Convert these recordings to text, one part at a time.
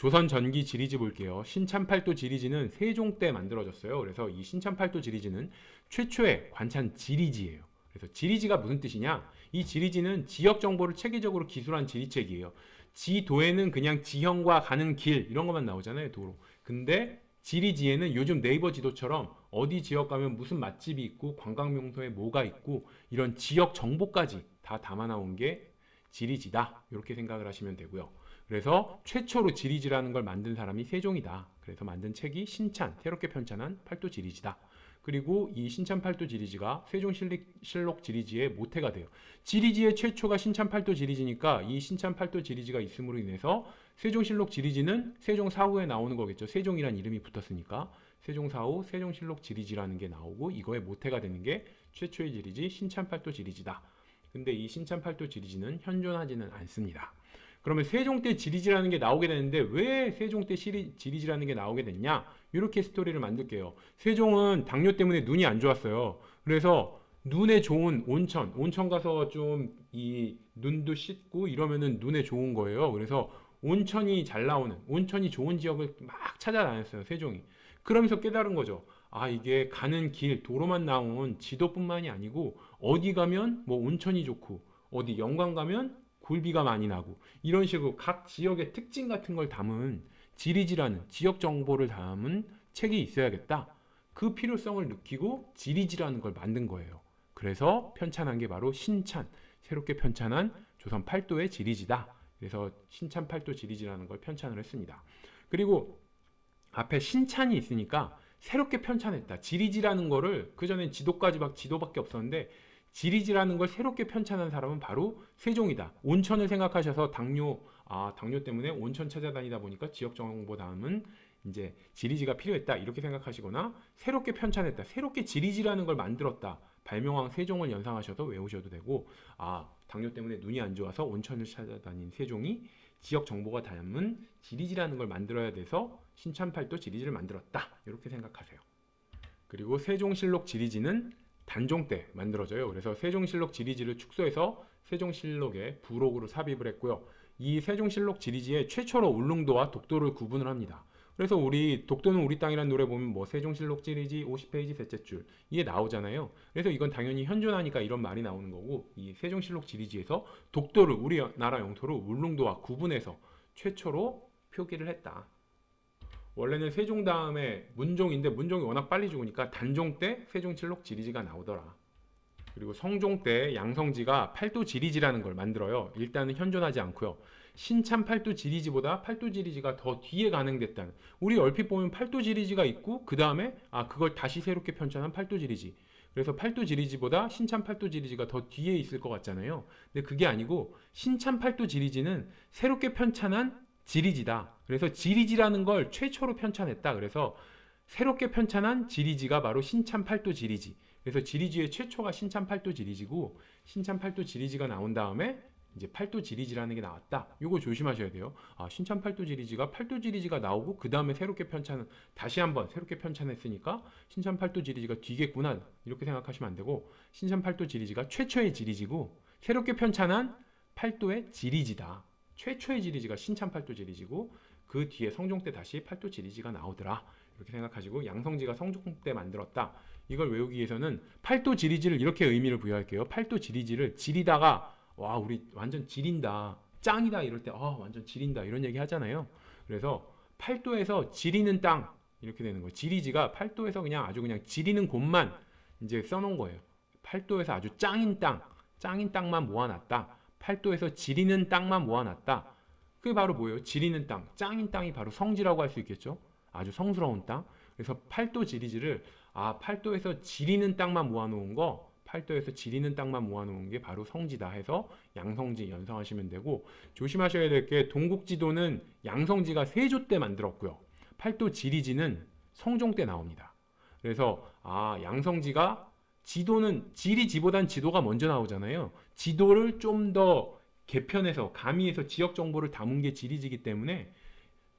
조선 전기 지리지 볼게요. 신참팔도 지리지는 세종 때 만들어졌어요. 그래서 이 신참팔도 지리지는 최초의 관찬 지리지예요. 그래서 지리지가 무슨 뜻이냐? 이 지리지는 지역 정보를 체계적으로 기술한 지리책이에요. 지도에는 그냥 지형과 가는 길 이런 것만 나오잖아요. 도로. 근데 지리지에는 요즘 네이버 지도처럼 어디 지역 가면 무슨 맛집이 있고 관광 명소에 뭐가 있고 이런 지역 정보까지 다 담아 나온 게 지리지다. 이렇게 생각을 하시면 되고요. 그래서 최초로 지리지라는 걸 만든 사람이 세종이다. 그래서 만든 책이 신찬, 새롭게 편찬한 팔도 지리지다. 그리고 이 신찬 팔도 지리지가 세종실록 지리지의 모태가 돼요. 지리지의 최초가 신찬 팔도 지리지니까 이 신찬 팔도 지리지가 있음으로 인해서 세종실록 지리지는 세종 사후에 나오는 거겠죠. 세종이란 이름이 붙었으니까 세종 사후 세종실록 지리지라는 게 나오고 이거의 모태가 되는 게 최초의 지리지 신찬 팔도 지리지다. 근데 이 신찬 팔도 지리지는 현존하지는 않습니다. 그러면 세종 때 지리지라는 게 나오게 되는데 왜 세종 때 지리지라는 게 나오게 됐냐? 이렇게 스토리를 만들게요. 세종은 당뇨 때문에 눈이 안 좋았어요. 그래서 눈에 좋은 온천 가서 좀 이 눈도 씻고 이러면은 눈에 좋은 거예요. 그래서 온천이 잘 나오는, 온천이 좋은 지역을 막 찾아다녔어요, 세종이. 그러면서 깨달은 거죠. 아, 이게 가는 길, 도로만 나온 지도뿐만이 아니고 어디 가면 뭐 온천이 좋고 어디 영광 가면 굴비가 많이 나고 이런 식으로 각 지역의 특징 같은 걸 담은 지리지라는 지역 정보를 담은 책이 있어야겠다. 그 필요성을 느끼고 지리지라는 걸 만든 거예요. 그래서 편찬한 게 바로 신찬, 새롭게 편찬한 조선 팔도의 지리지다. 그래서 신찬 팔도 지리지라는 걸 편찬을 했습니다. 그리고 앞에 신찬이 있으니까 새롭게 편찬했다. 지리지라는 거를 그전엔 지도밖에 없었는데 지리지라는 걸 새롭게 편찬한 사람은 바로 세종이다. 온천을 생각하셔서 당뇨 때문에 온천 찾아다니다 보니까 지역 정보 다음은 이제 지리지가 필요했다. 이렇게 생각하시거나 새롭게 편찬했다. 새롭게 지리지라는 걸 만들었다. 발명왕 세종을 연상하셔서 외우셔도 되고 당뇨 때문에 눈이 안 좋아서 온천을 찾아다닌 세종이 지역 정보가 담은 지리지라는 걸 만들어야 돼서 신찬팔도 지리지를 만들었다. 이렇게 생각하세요. 그리고 세종실록 지리지는 단종 때 만들어져요. 그래서 세종실록 지리지를 축소해서 세종실록에 부록으로 삽입을 했고요. 이 세종실록 지리지에 최초로 울릉도와 독도를 구분을 합니다. 그래서 우리 독도는 우리 땅이라는 노래 보면 뭐 세종실록 지리지 50페이지 셋째 줄 이게 나오잖아요. 그래서 이건 당연히 현존하니까 이런 말이 나오는 거고 이 세종실록 지리지에서 독도를 우리나라 영토를 울릉도와 구분해서 최초로 표기를 했다. 원래는 세종 다음에 문종인데 문종이 워낙 빨리 죽으니까 단종 때 세종실록 지리지가 나오더라. 그리고 성종 때 양성지가 팔도 지리지라는 걸 만들어요. 일단은 현존하지 않고요. 신참 팔도 지리지보다 팔도 지리지가 더 뒤에 가능됐다는. 우리 얼핏 보면 팔도 지리지가 있고 그 다음에 그걸 다시 새롭게 편찬한 팔도 지리지. 그래서 팔도 지리지보다 신참 팔도 지리지가 더 뒤에 있을 것 같잖아요. 근데 그게 아니고 신참 팔도 지리지는 새롭게 편찬한 지리지다. 그래서 지리지라는 걸 최초로 편찬했다. 그래서 새롭게 편찬한 지리지가 바로 신참팔도 지리지. 그래서 지리지의 최초가 신참팔도 지리지고 신참팔도 지리지가 나온 다음에 이제 팔도 지리지라는 게 나왔다. 이거 조심하셔야 돼요. 신참팔도 지리지가 팔도 지리지가 나오고 그 다음에 새롭게 편찬은 다시 한번 새롭게 편찬했으니까 신참팔도 지리지가 뒤겠구나 이렇게 생각하시면 안 되고 신참팔도 지리지가 최초의 지리지고 새롭게 편찬한 팔도의 지리지다. 최초의 지리지가 신참팔도 지리지고 그 뒤에 성종 때 다시 팔도 지리지가 나오더라. 이렇게 생각하시고 양성지가 성종 때 만들었다. 이걸 외우기 위해서는 팔도 지리지를 이렇게 의미를 부여할게요. 팔도 지리지를 지리다가 와 우리 완전 지린다. 짱이다 이럴 때 완전 지린다 이런 얘기 하잖아요. 그래서 팔도에서 지리는 땅 이렇게 되는 거예요. 지리지가 팔도에서 아주 그냥 지리는 곳만 이제 써놓은 거예요. 팔도에서 아주 짱인 땅만 모아놨다. 팔도에서 지리는 땅만 모아놨다. 그게 바로 뭐예요? 지리는 땅, 짱인 땅이 바로 성지라고 할 수 있겠죠? 아주 성스러운 땅. 그래서 팔도 지리지를 팔도에서 지리는 땅만 모아놓은 거, 팔도에서 지리는 땅만 모아놓은 게 바로 성지다 해서 양성지 연상하시면 되고 조심하셔야 될 게 동국지도는 양성지가 세조 때 만들었고요. 팔도 지리지는 성종 때 나옵니다. 그래서 양성지가 지도는 지리지보단 지도가 먼저 나오잖아요. 지도를 좀 더 개편해서 가미해서 지역 정보를 담은 게 지리지기 때문에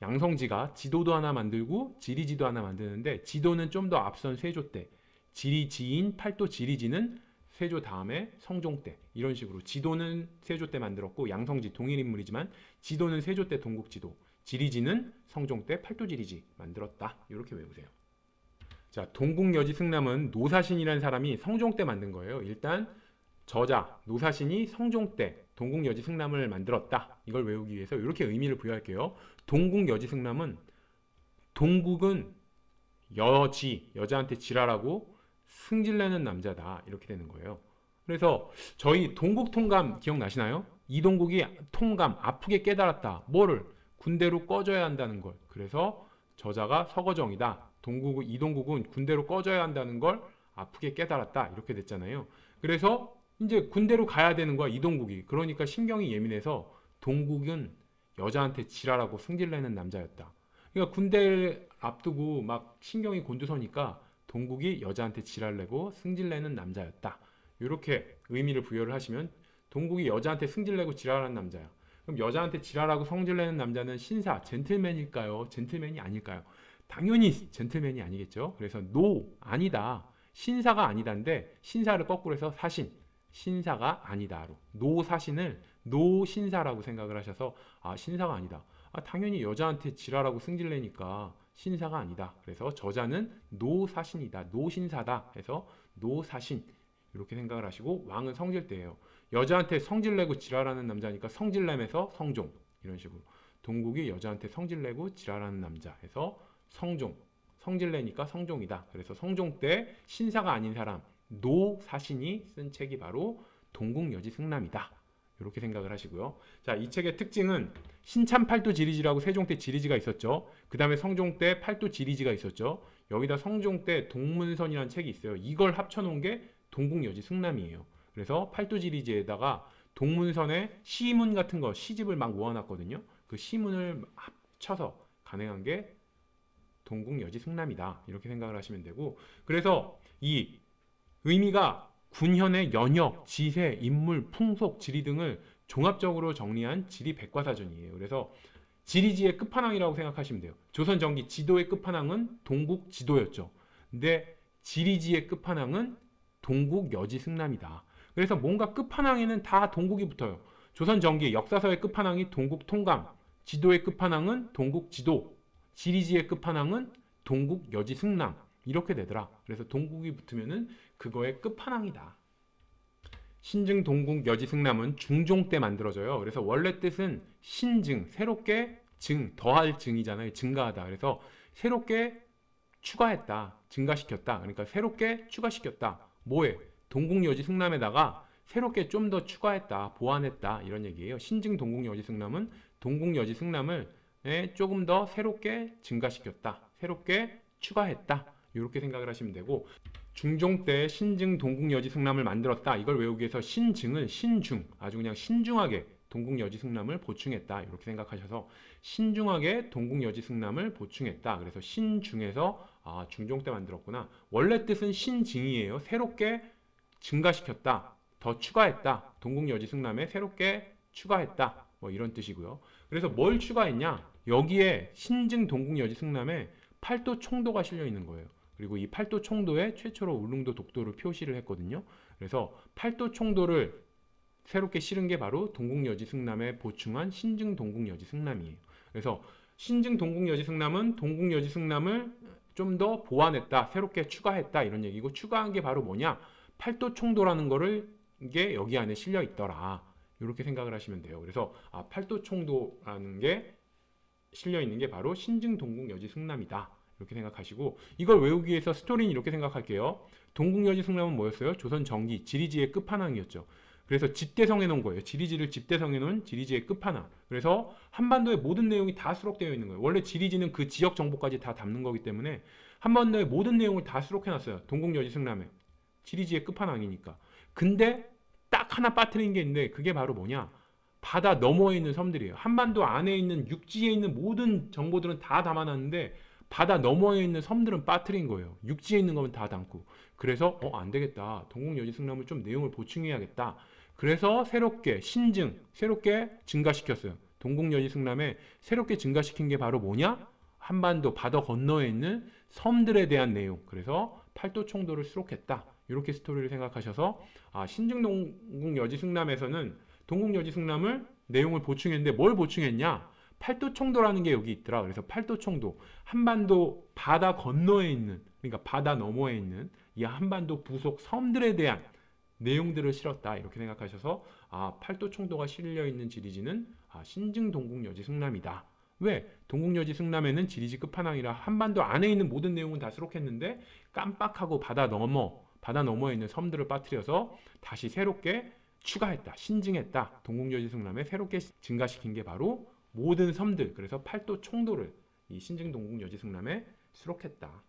양성지가 지도도 하나 만들고 지리지도 하나 만드는데 지도는 좀 더 앞선 세조 때 지리지인 팔도 지리지는 세조 다음에 성종 때 이런 식으로 지도는 세조 때 만들었고 양성지 동일 인물이지만 지도는 세조 때 동국지도 지리지는 성종 때 팔도지리지 만들었다. 이렇게 외우세요. 자, 동국여지승남은 노사신이라는 사람이 성종 때 만든 거예요. 일단 저자 노사신이 성종 때 동국여지승남을 만들었다. 이걸 외우기 위해서 이렇게 의미를 부여할게요. 동국여지승남은 동국은 여자한테 지랄하고 승질내는 남자다. 이렇게 되는 거예요. 그래서 저희 동국통감 기억나시나요? 이동국이 통감, 아프게 깨달았다. 뭐를? 군대로 꺼져야 한다는 걸. 그래서 저자가 서거정이다. 이동국은 군대로 꺼져야 한다는 걸 아프게 깨달았다. 이렇게 됐잖아요. 그래서 이제 군대로 가야 되는 거야, 이동국이. 그러니까 신경이 예민해서 동국은 여자한테 지랄하고 승질내는 남자였다. 그러니까 군대를 앞두고 막 신경이 곤두서니까 동국이 여자한테 지랄내고 승질내는 남자였다. 이렇게 의미를 부여를 하시면 동국이 여자한테 승질내고 지랄하는 남자야. 그럼 여자한테 지랄하고 성질내는 남자는 신사, 젠틀맨일까요? 젠틀맨이 아닐까요? 당연히 젠틀맨이 아니겠죠. 그래서 아니다. 신사가 아니다인데 신사를 거꾸로 해서 사신, 신사가 아니다로 노사신을 노신사라고 생각을 하셔서 신사가 아니다. 당연히 여자한테 지랄하고 승질내니까 신사가 아니다. 그래서 저자는 노사신이다. 노신사다 해서 노사신 이렇게 생각을 하시고 왕은 성질대예요. 여자한테 성질내고 지랄하는 남자니까 성질남에서 성종 이런 식으로 동국이 여자한테 성질내고 지랄하는 남자 해서 성종, 성질내니까 성종이다. 그래서 성종 때 신사가 아닌 사람 노사신이 쓴 책이 바로 동국여지승남이다. 이렇게 생각을 하시고요. 자, 이 책의 특징은 신참팔도 지리지라고 세종 때 지리지가 있었죠. 그 다음에 성종 때 팔도 지리지가 있었죠. 여기다 성종 때 동문선이라는 책이 있어요. 이걸 합쳐놓은 게 동국여지승남이에요. 그래서 팔도 지리지에다가 동문선에 시문 같은 거, 시집을 막 모아놨거든요. 그 시문을 합쳐서 가능한 게 동국여지승남이다. 이렇게 생각을 하시면 되고, 그래서 이 의미가 군현의 연역, 지세, 인물, 풍속, 지리 등을 종합적으로 정리한 지리 백과사전이에요. 그래서 지리지의 끝판왕이라고 생각하시면 돼요. 조선 전기 지도의 끝판왕은 동국 지도였죠. 근데 지리지의 끝판왕은 동국여지승남이다. 그래서 뭔가 끝판왕에는 다 동국이 붙어요. 조선 전기 역사서의 끝판왕이 동국 통감, 지도의 끝판왕은 동국 지도, 지리지의 끝판왕은 동국여지승남 이렇게 되더라. 그래서 동국이 붙으면은 그거의 끝판왕이다. 신증 동국여지승남은 중종 때 만들어져요. 그래서 원래 뜻은 신증, 새롭게 증, 더할 증이잖아요. 증가하다. 그래서 새롭게 추가했다, 증가시켰다. 그러니까 새롭게 추가시켰다. 뭐에? 동국여지승남에다가 새롭게 좀 더 추가했다, 보완했다 이런 얘기예요. 신증 동국여지승남은 동국여지승남을 조금 더 새롭게 증가시켰다, 새롭게 추가했다 이렇게 생각을 하시면 되고, 중종 때 신증 동국여지승남을 만들었다. 이걸 외우기 위해서 신증을 신중, 아주 그냥 신중하게 동국여지승남을 보충했다 이렇게 생각하셔서 신중하게 동국여지승남을 보충했다. 그래서 신중에서 중종 때 만들었구나. 원래 뜻은 신증이에요. 새롭게 증가시켰다, 더 추가했다, 동국여지승남에 새롭게 추가했다 뭐 이런 뜻이고요. 그래서 뭘 추가했냐? 여기에 신증 동국여지승남에 팔도 총도가 실려 있는 거예요. 그리고 이 팔도 총도에 최초로 울릉도 독도를 표시를 했거든요. 그래서 팔도 총도를 새롭게 실은 게 바로 동국여지승남에 보충한 신증 동국여지승남이에요. 그래서 신증 동국여지승남은 동국여지승남을 좀 더 보완했다, 새롭게 추가했다 이런 얘기고, 추가한 게 바로 뭐냐? 팔도 총도라는 거를 이게 여기 안에 실려 있더라. 이렇게 생각을 하시면 돼요. 그래서 팔도 총도라는 게 실려 있는 게 바로 신증 동국여지승남이다. 이렇게 생각하시고, 이걸 외우기 위해서 스토리는 이렇게 생각할게요. 동국여지승남은 뭐였어요? 조선 전기 지리지의 끝판왕이었죠. 그래서 집대성해 놓은 거예요. 지리지를 집대성해 놓은 지리지의 끝판왕. 그래서 한반도의 모든 내용이 다 수록되어 있는 거예요. 원래 지리지는 그 지역 정보까지 다 담는 거기 때문에 한반도의 모든 내용을 다 수록해 놨어요. 동국여지승남에. 지리지의 끝판왕이니까. 근데 딱 하나 빠뜨린 게 있는데 그게 바로 뭐냐? 바다 너머에 있는 섬들이에요. 한반도 안에 있는 육지에 있는 모든 정보들은 다 담아놨는데 바다 너머에 있는 섬들은 빠뜨린 거예요. 육지에 있는 거면 다 담고. 그래서 안 되겠다, 동국여지승남을 좀 내용을 보충해야겠다. 그래서 새롭게 신증, 새롭게 증가시켰어요. 동국여지승남에 새롭게 증가시킨 게 바로 뭐냐? 한반도 바다 건너에 있는 섬들에 대한 내용. 그래서 팔도 총도를 수록했다. 이렇게 스토리를 생각하셔서 신증 동국여지승남에서는 동국여지승남을 내용을 보충했는데 뭘 보충했냐? 팔도 총도라는 게 여기 있더라. 그래서 팔도 총도, 한반도 바다 건너에 있는, 그러니까 바다 너머에 있는 이 한반도 부속 섬들에 대한 내용들을 실었다. 이렇게 생각하셔서 팔도 총도가 실려 있는 지리지는 신증 동국여지 승남이다. 왜? 동국여지 승남에는 지리지 끝판왕이라 한반도 안에 있는 모든 내용은 다 수록했는데 깜빡하고 바다 너머에 있는 섬들을 빠뜨려서 다시 새롭게 추가했다. 신증했다. 동국여지 승남에 새롭게 증가시킨 게 바로 모든 섬들, 그래서 팔도 총도를 이 신증 동국여지 승남에 수록했다.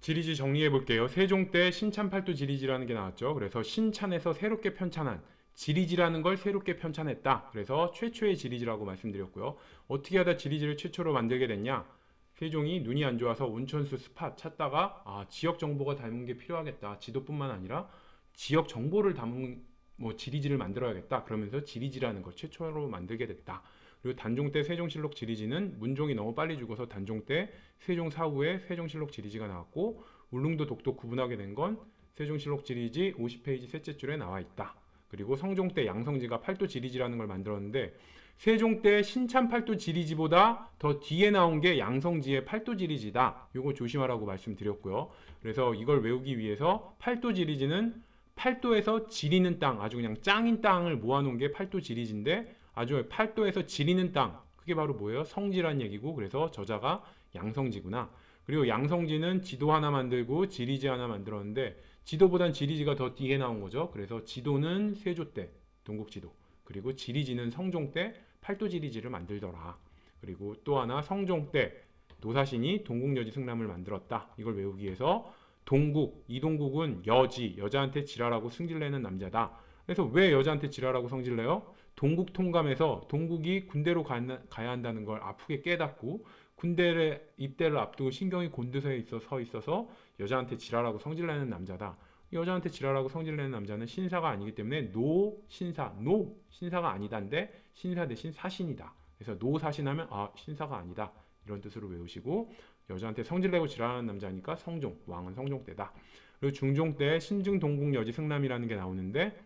지리지 정리해 볼게요. 세종 때 신찬팔도 지리지라는 게 나왔죠. 그래서 신찬에서 새롭게 편찬한 지리지라는 걸 새롭게 편찬했다. 그래서 최초의 지리지라고 말씀드렸고요. 어떻게 하다 지리지를 최초로 만들게 됐냐? 세종이 눈이 안 좋아서 온천수 스팟 찾다가 지역 정보가 담은 게 필요하겠다. 지도뿐만 아니라 지역 정보를 담은 지리지를 만들어야겠다. 그러면서 지리지라는 걸 최초로 만들게 됐다. 그리고 단종 때 세종실록 지리지는 문종이 너무 빨리 죽어서 단종 때 세종 사후에 세종실록 지리지가 나왔고, 울릉도 독도 구분하게 된 건 세종실록 지리지 50페이지 셋째 줄에 나와 있다. 그리고 성종 때 양성지가 팔도 지리지라는 걸 만들었는데 세종 때 신찬 팔도 지리지보다 더 뒤에 나온 게 양성지의 팔도 지리지다. 이거 조심하라고 말씀드렸고요. 그래서 이걸 외우기 위해서 팔도 지리지는 팔도에서 지리는 땅, 아주 그냥 짱인 땅을 모아놓은 게 팔도 지리지인데 아주 팔도에서 지리는 땅, 그게 바로 뭐예요? 성지란 얘기고, 그래서 저자가 양성지구나. 그리고 양성지는 지도 하나 만들고 지리지 하나 만들었는데 지도보단 지리지가 더 뒤에 나온 거죠. 그래서 지도는 세조 때 동국지도, 그리고 지리지는 성종 때 팔도 지리지를 만들더라. 그리고 또 하나 성종 때 노사신이 동국여지 승남을 만들었다. 이걸 외우기 위해서 이동국은 여자한테 지랄하고 승질내는 남자다. 그래서 왜 여자한테 지랄하고 성질내요? 동국 통감에서 동국이 군대로 가야 한다는 걸 아프게 깨닫고 군대 입대를 앞두고 신경이 곤두서 있어서 여자한테 지랄하고 성질내는 남자다. 여자한테 지랄하고 성질내는 남자는 신사가 아니기 때문에 신사가 아니다인데 신사 대신 사신이다. 그래서 노사신하면 신사가 아니다. 이런 뜻으로 외우시고, 여자한테 성질내고 지랄하는 남자니까 왕은 성종 때다. 그리고 중종 때 신증 동국여지 승남이라는 게 나오는데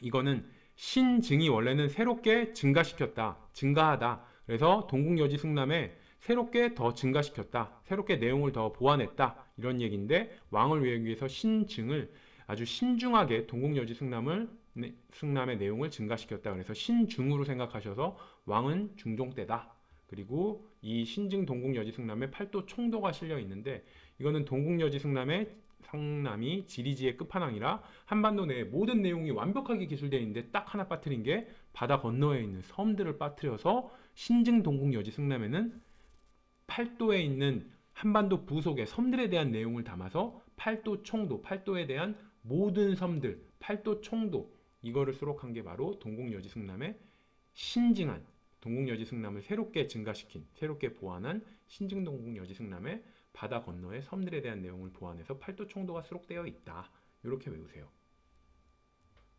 이거는 신증이 원래는 새롭게 증가하다. 그래서 동국여지 승남에 새롭게 더 증가시켰다. 새롭게 내용을 더 보완했다. 이런 얘기인데 왕을 외우기 위해서 신증을 아주 신중하게 동국여지 승남의 내용을 증가시켰다. 그래서 신중으로 생각하셔서 왕은 중종 때다. 그리고 이 신증 동국여지 승남에 팔도 총도가 실려 있는데 이거는 동국여지 승남이 지리지의 끝판왕이라 한반도 내에 모든 내용이 완벽하게 기술되어 있는데 딱 하나 빠뜨린 게 바다 건너에 있는 섬들을 빠뜨려서 신증 동국여지 승남에는 팔도에 있는 한반도 부속의 섬들에 대한 내용을 담아서 팔도 총도, 팔도에 대한 모든 섬들, 팔도 총도, 이거를 수록한 게 바로 동국여지 승남의 신증한 동국여지 승남을 새롭게 증가시킨, 새롭게 보완한 신증 동국여지 승남의 바다 건너의 섬들에 대한 내용을 보완해서 팔도 총도가 수록되어 있다. 이렇게 외우세요.